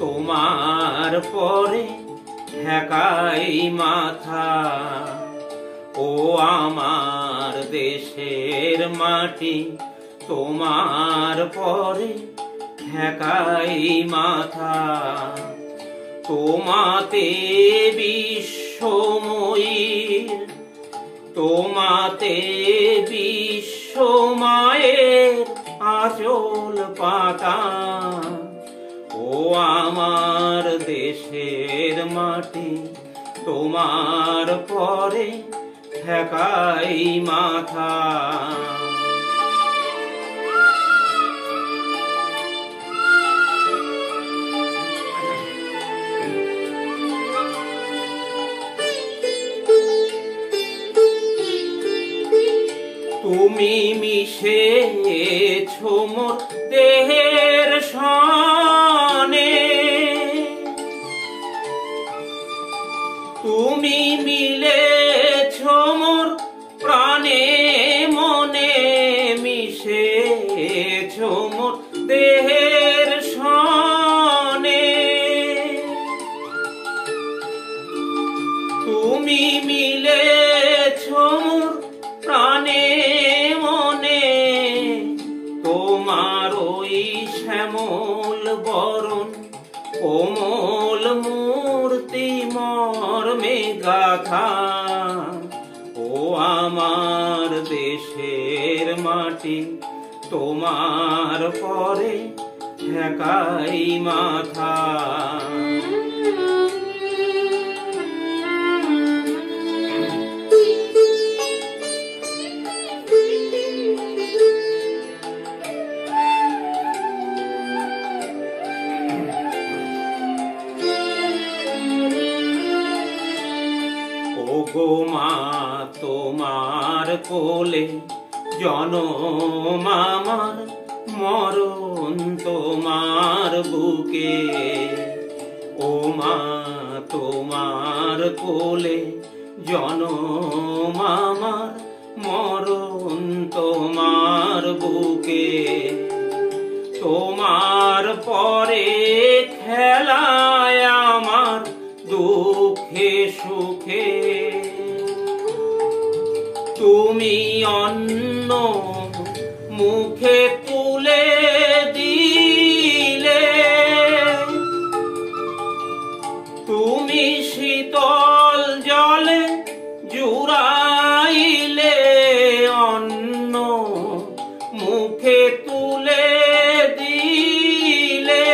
তোমার পরে ঠেকাই মাথা। ও আমার দেশের মাটি, তোমার পরে ঠেকাই মাথা। তোমাতে বিশ্বময়ীর, তোমাতে বিশ্বমায়ের আঁচল পাতা। ও আমার দেশের মাটি, তোমার পরে ঠেকাই মাথা। তুমি মিশেছো মোর দেহের সনে, তুমি মিলেছো মোর প্রাণে মনে, মিশেছো মোর দেহের সনে। তুমি মিলেছো মোর প্রাণে মনে, তোমার ওই শ্যামল বরণ কোমল মূর্তি মর্মে গাথা। ও আমার দেশের মাটি, তোমার পরে ঠেকাই মাথা। গো মা তোমার কোলে জনম আমার, মরণ তোমার বুকে। ও মা তোমার কোলে জনম আমার, মরণ তোমার বুকে। তোমার পরে খেলায় আমার দুঃখে সুখে, তুমি অন্ন মুখে তুলে দিলে, তুমি শীতল জলে জুড়াইলে, অন্ন মুখে তুলে দিলে।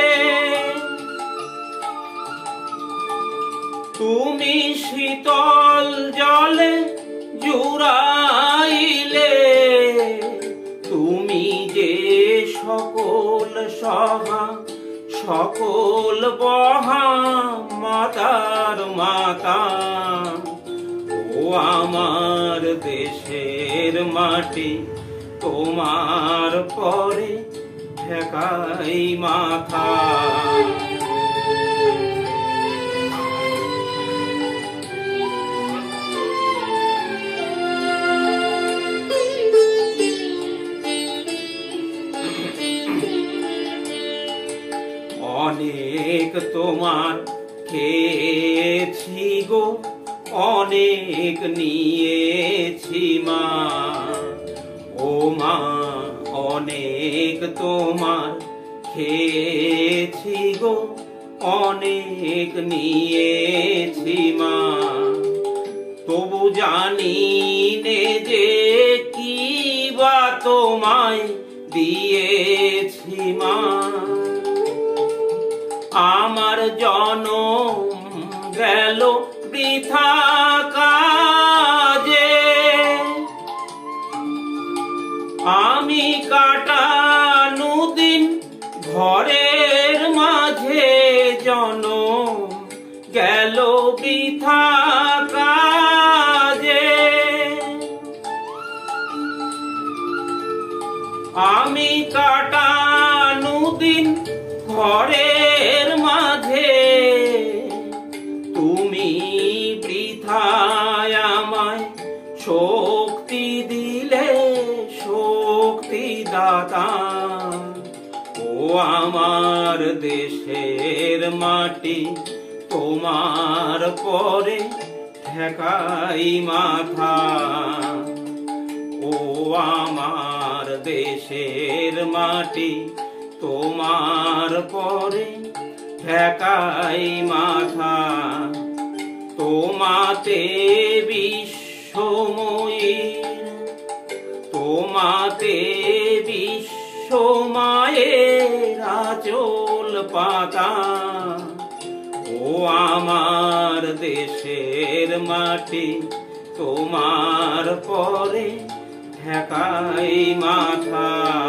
তুমি শীতল জলে জুড়াইলে, তুমি যে সকল সহা সকল বহা মাতার মাতা। ও আমার দেশের মাটি, তোমার পরে ঠেকাই মাথা। অনেক তোমার খেয়েছি গো, অনেক নিয়েছি মা। ও মা অনেক তোমার খেয়েছি গো, অনেক নিয়েছি মা। তবু জানি নে যে কি বা তোমায় দিয়েছি মা। আমার জনম গেল বৃথা কাজে, আমি কাটানো দিন ঘরের মাঝে, জনম গেল বৃথা কাজে। আমি কাটানো দিন ঘরের মাঝে, তুমি বৃথায় আমায় শক্তি দিলে, শক্তি দাতা। ও আমার দেশের মাটি তোমার পরে ঠেকাই মাথা। ও আমার দেশের মাটি তোমার পরে ঠেকাই মাথা। তোমাতে বিশ্বময়ীর, তোমাতে বিশ্বমায়ের আঁচল পাতা। ও আমার দেশের মাটি তোমার পরে ঠেকাই মাথা।